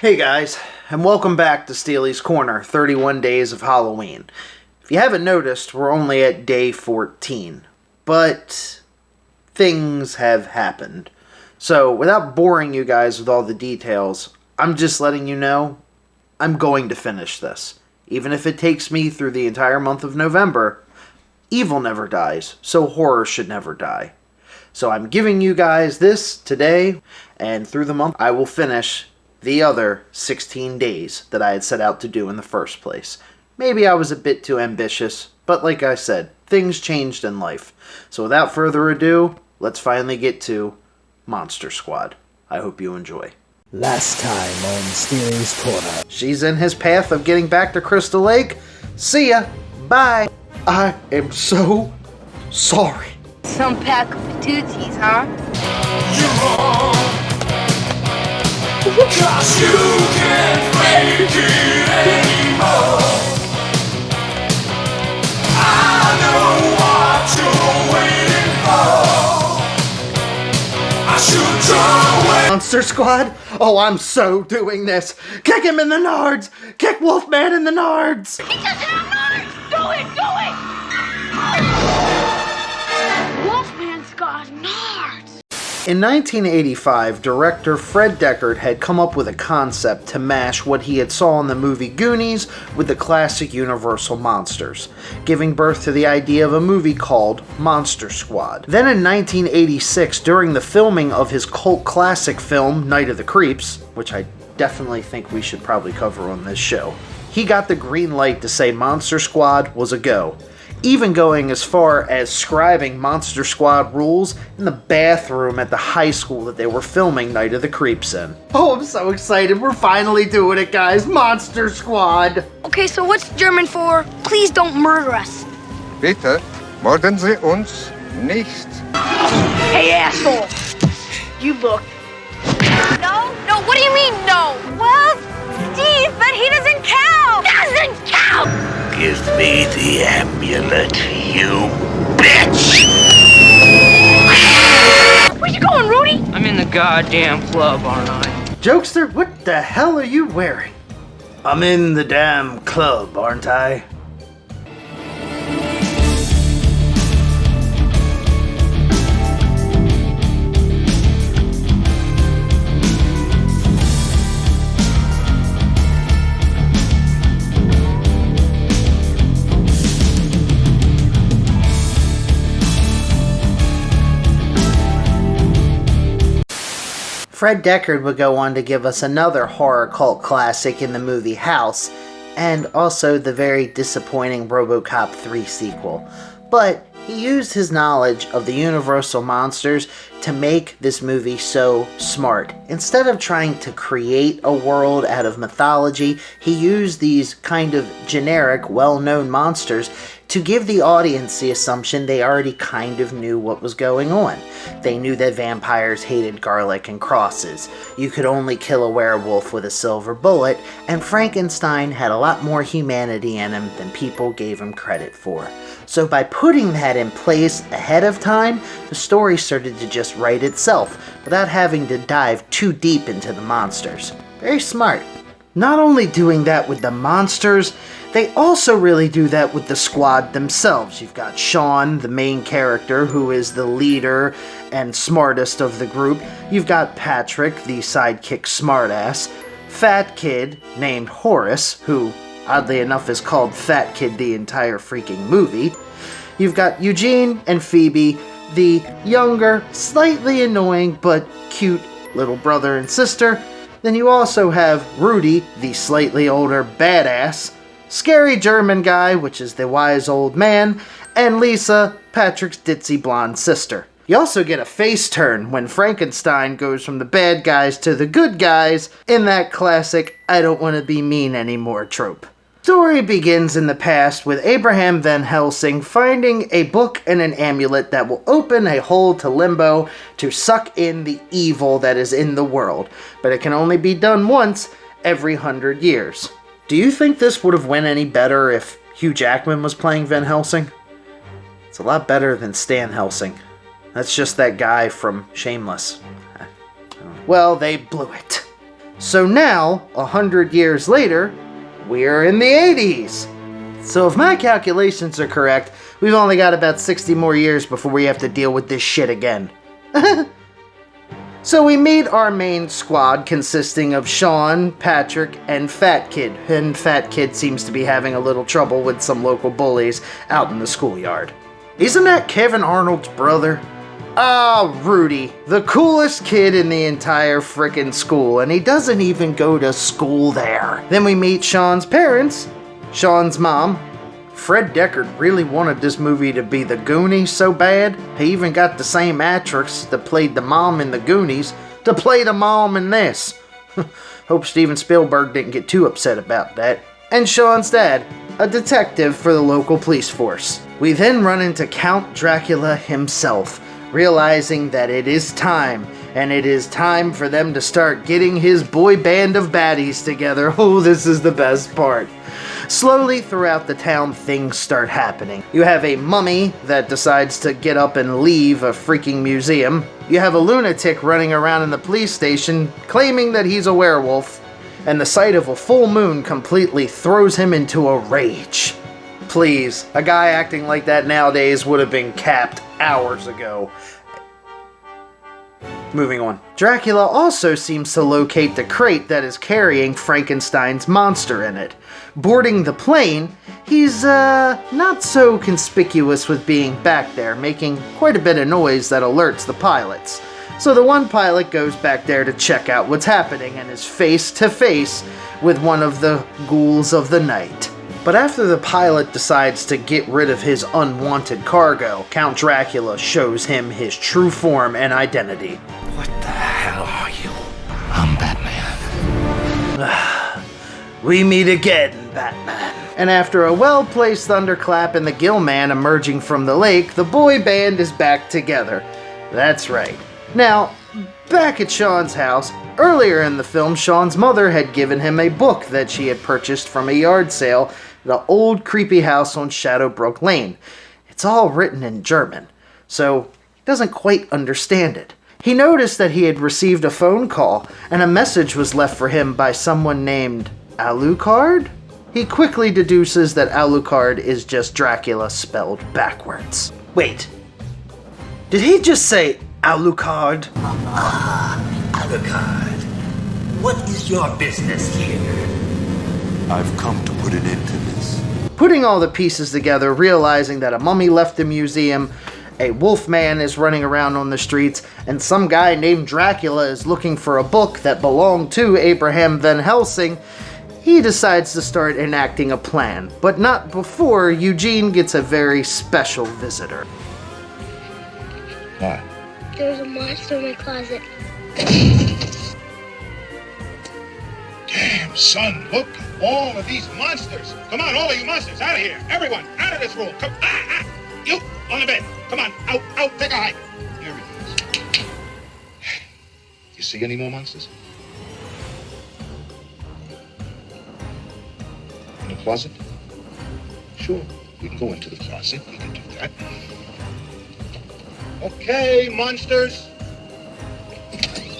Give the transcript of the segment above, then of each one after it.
Hey guys, and welcome back to Steely's Corner, 31 Days of Halloween. If you haven't noticed, we're only at day 14, but things have happened. So, without boring you guys with all the details, I'm just letting you know, I'm going to finish this. Even if it takes me through the entire month of November, evil never dies, so horror should never die. So I'm giving you guys this today, and through the month I will finish the other 16 days that I had set out to do in the first place. Maybe I was a bit too ambitious, but like I said, things changed in life. So without further ado, let's finally get to Monster Squad. I hope you enjoy. Last time on Steely's Corner. She's in his path of getting back to Crystal Lake. See ya. Bye. I am so sorry. Some pack of patooties, huh? You're wrong, 'cause you can't make it anymore. I know what you're waiting for. I should draw away. Monster Squad? Oh, I'm so doing this. Kick him in the nards. Kick Wolfman in the nards. He doesn't have nards! Do it! Do it! Wolfman's got nards! In 1985, director Fred Deckard had come up with a concept to mash what he had saw in the movie Goonies with the classic Universal monsters, giving birth to the idea of a movie called Monster Squad. Then in 1986, during the filming of his cult classic film Night of the Creeps, which I definitely think we should probably cover on this show, he got the green light to say Monster Squad was a go, even going as far as scribing Monster Squad rules in the bathroom at the high school that they were filming Night of the Creeps in. Oh, I'm so excited. We're finally doing it, guys. Monster Squad. Okay, so what's German for please don't murder us? Bitte, morden Sie uns nicht. Hey, asshole! You look. No? No, what do you mean, no? Well, Steve, but he doesn't count! Doesn't count! Give me the amulet, you bitch! Where you going, Rudy? I'm in the goddamn club, aren't I? Jokester, what the hell are you wearing? I'm in the damn club, aren't I? Fred Deckard would go on to give us another horror cult classic in the movie House, and also the very disappointing RoboCop 3 sequel. But he used his knowledge of the Universal monsters to make this movie so smart. Instead of trying to create a world out of mythology, he used these kind of generic, well-known monsters to give the audience the assumption they already kind of knew what was going on. They knew that vampires hated garlic and crosses, you could only kill a werewolf with a silver bullet, and Frankenstein had a lot more humanity in him than people gave him credit for. So by putting that in place ahead of time, the story started to just write itself, without having to dive too deep into the monsters. Very smart. Not only doing that with the monsters, they also really do that with the squad themselves. You've got Sean, the main character, who is the leader and smartest of the group. You've got Patrick, the sidekick smartass. Fat Kid, named Horace, who, oddly enough, is called Fat Kid the entire freaking movie. You've got Eugene and Phoebe, the younger, slightly annoying, but cute little brother and sister. Then you also have Rudy, the slightly older badass, scary German guy, which is the wise old man, and Lisa, Patrick's ditzy blonde sister. You also get a face turn when Frankenstein goes from the bad guys to the good guys in that classic I don't want to be mean anymore trope. Story begins in the past with Abraham Van Helsing finding a book and an amulet that will open a hole to limbo to suck in the evil that is in the world, but it can only be done once every 100 years. Do you think this would have went any better if Hugh Jackman was playing Van Helsing? It's a lot better than Stan Helsing. That's just that guy from Shameless. Well, they blew it. So now, 100 years later, we're in the 80s. So if my calculations are correct, we've only got about 60 more years before we have to deal with this shit again. So we meet our main squad consisting of Sean, Patrick, and Fat Kid. And Fat Kid seems to be having a little trouble with some local bullies out in the schoolyard. Isn't that Kevin Arnold's brother? Ah, Rudy, the coolest kid in the entire frickin' school, and he doesn't even go to school there. Then we meet Sean's parents, Sean's mom. Fred Deckard really wanted this movie to be The Goonies so bad, he even got the same actress that played the mom in The Goonies to play the mom in this. Hope Steven Spielberg didn't get too upset about that. And Sean's dad, a detective for the local police force. We then run into Count Dracula himself, realizing that it is time, and it is time for them to start getting his boy band of baddies together. Oh, this is the best part. Slowly throughout the town, things start happening. You have a mummy that decides to get up and leave a freaking museum. You have a lunatic running around in the police station claiming that he's a werewolf. And the sight of a full moon completely throws him into a rage. Please, a guy acting like that nowadays would have been capped hours ago. Moving on. Dracula also seems to locate the crate that is carrying Frankenstein's monster in it. Boarding the plane, he's not so conspicuous with being back there, making quite a bit of noise that alerts the pilots. So the one pilot goes back there to check out what's happening and is face to face with one of the ghouls of the night. But after the pilot decides to get rid of his unwanted cargo, Count Dracula shows him his true form and identity. What the hell are you? I'm Batman. We meet again, Batman. And after a well-placed thunderclap and the Gill Man emerging from the lake, the boy band is back together. That's right. Now, back at Sean's house, earlier in the film, Sean's mother had given him a book that she had purchased from a yard sale at an old creepy house on Shadowbrook Lane. It's all written in German, so he doesn't quite understand it. He noticed that he had received a phone call, and a message was left for him by someone named Alucard? He quickly deduces that Alucard is just Dracula spelled backwards. Wait, did he just say Alucard? Alucard, what is your business here? I've come to put an end to this. Putting all the pieces together, realizing that a mummy left the museum, a wolf man is running around on the streets, and some guy named Dracula is looking for a book that belonged to Abraham Van Helsing, he decides to start enacting a plan. But not before Eugene gets a very special visitor. What? There's a monster in my closet. Damn, son, look at all of these monsters. Come on, all of you monsters, out of here. Everyone, out of this room. Come, you, on the bed. Come on, out, take a hike. Here it is. You see any more monsters? In the closet? Sure, we can go into the closet. We can do that. Okay, monsters.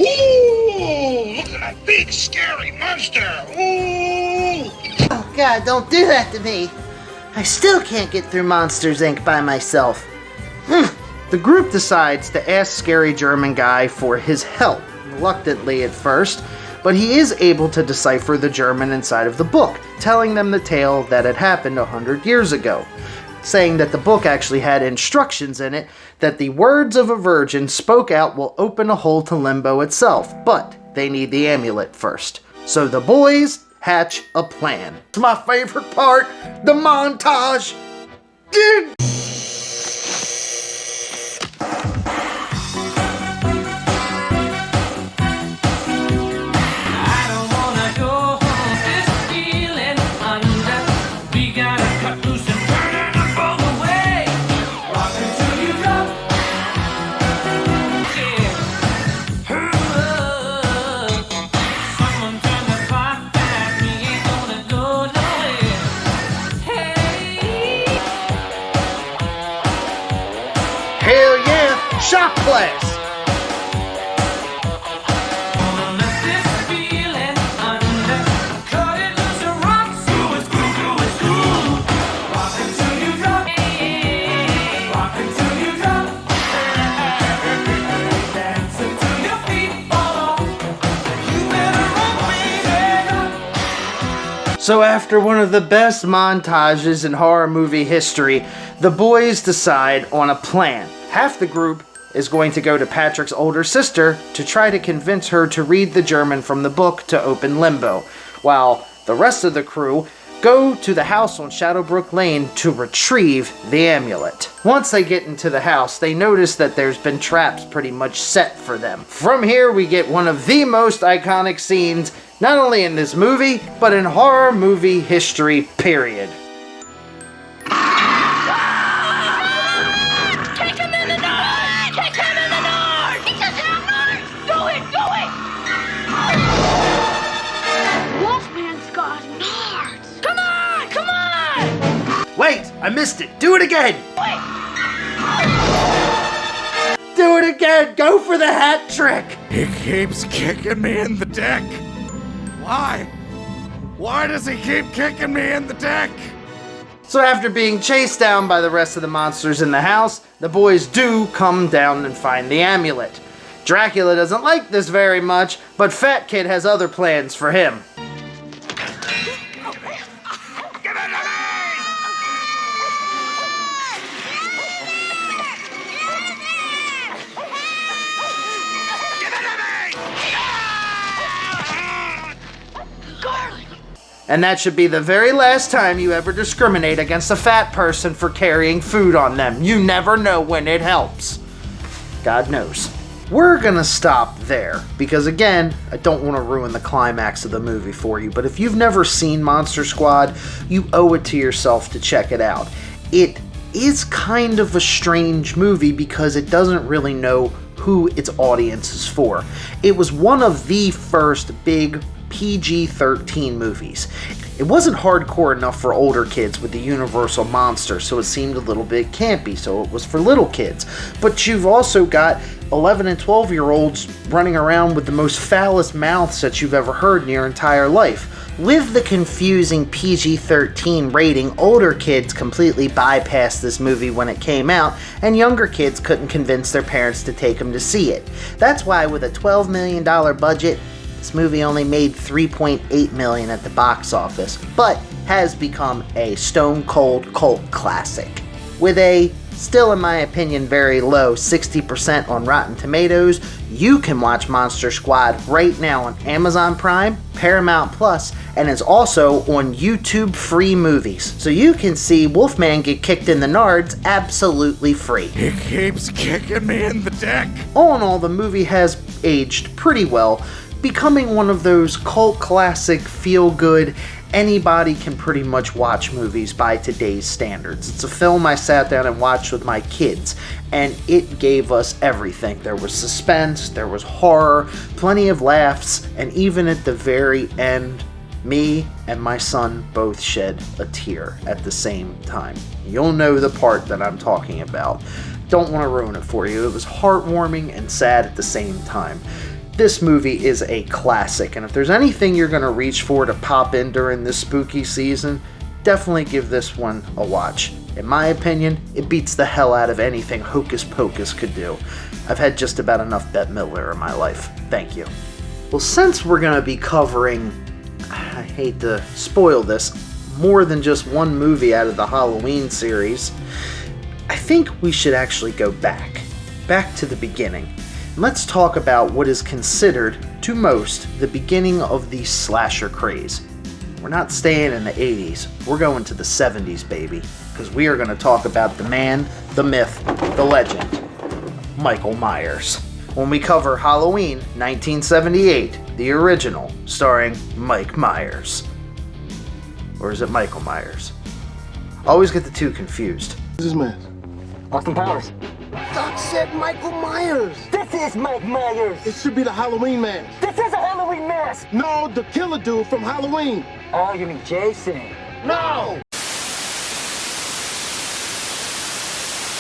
Ooh, look at that big, scary monster. Ooh. Oh God, don't do that to me. I still can't get through Monsters, Inc. by myself. The group decides to ask Scary German Guy for his help, reluctantly at first, but he is able to decipher the German inside of the book, telling them the tale that had happened 100 years ago, saying that the book actually had instructions in it that the words of a virgin spoke out will open a hole to limbo itself, but they need the amulet first. So the boys hatch a plan. It's my favorite part, the montage. Dude. So after one of the best montages in horror movie history, the boys decide on a plan. Half the group is going to go to Patrick's older sister to try to convince her to read the German from the book to open Limbo, while the rest of the crew go to the house on Shadowbrook Lane to retrieve the amulet. Once they get into the house, they notice that there's been traps pretty much set for them. From here, we get one of the most iconic scenes, not only in this movie, but in horror movie history, period. Kick him in the north! Kick him in the north! He doesn't have north! Do it! Do it! Wolfman's got nards! Come on! Come on! Wait, I missed it. Do it again. Wait! Do it again. Go for the hat trick. He keeps kicking me in the dick. Why? Why does he keep kicking me in the dick? So after being chased down by the rest of the monsters in the house, the boys do come down and find the amulet. Dracula doesn't like this very much, but Fat Kid has other plans for him. And that should be the very last time you ever discriminate against a fat person for carrying food on them. You never know when it helps. God knows. We're gonna stop there, because again, I don't want to ruin the climax of the movie for you, but if you've never seen Monster Squad, you owe it to yourself to check it out. It is kind of a strange movie because it doesn't really know who its audience is for. It was one of the first big PG-13 movies. It wasn't hardcore enough for older kids with the Universal monster, so it seemed a little bit campy, so it was for little kids. But you've also got 11 and 12-year-olds running around with the most foulest mouths that you've ever heard in your entire life. With the confusing PG-13 rating, older kids completely bypassed this movie when it came out, and younger kids couldn't convince their parents to take them to see it. That's why with a $12 million budget, this movie only made $3.8 million at the box office, but has become a stone cold cult classic. With a, still in my opinion, very low 60% on Rotten Tomatoes, you can watch Monster Squad right now on Amazon Prime, Paramount Plus, and is also on YouTube Free Movies. So you can see Wolfman get kicked in the nards absolutely free. He keeps kicking me in the dick. All in all, the movie has aged pretty well, becoming one of those cult classic, feel-good, anybody can pretty much watch movies by today's standards. It's a film I sat down and watched with my kids, and it gave us everything. There was suspense, there was horror, plenty of laughs, and even at the very end, me and my son both shed a tear at the same time. You'll know the part that I'm talking about. Don't want to ruin it for you. It was heartwarming and sad at the same time. This movie is a classic, and if there's anything you're going to reach for to pop in during this spooky season, definitely give this one a watch. In my opinion, it beats the hell out of anything Hocus Pocus could do. I've had just about enough Bette Midler in my life. Thank you. Well, since we're going to be covering, I hate to spoil this, more than just one movie out of the Halloween series, I think we should actually go back to the beginning. Let's talk about what is considered, to most, the beginning of the slasher craze. We're not staying in the 80s, we're going to the 70s, baby, because we are going to talk about the man, the myth, the legend, Michael Myers. When we cover Halloween 1978, the original, starring Mike Myers. Or is it Michael Myers? Always get the two confused. Who's this man? Austin Powers. Doc said Michael Myers. This is Mike Myers. It should be the Halloween man. This is a Halloween mask. No, the killer dude from Halloween. Oh, you mean Jason? No!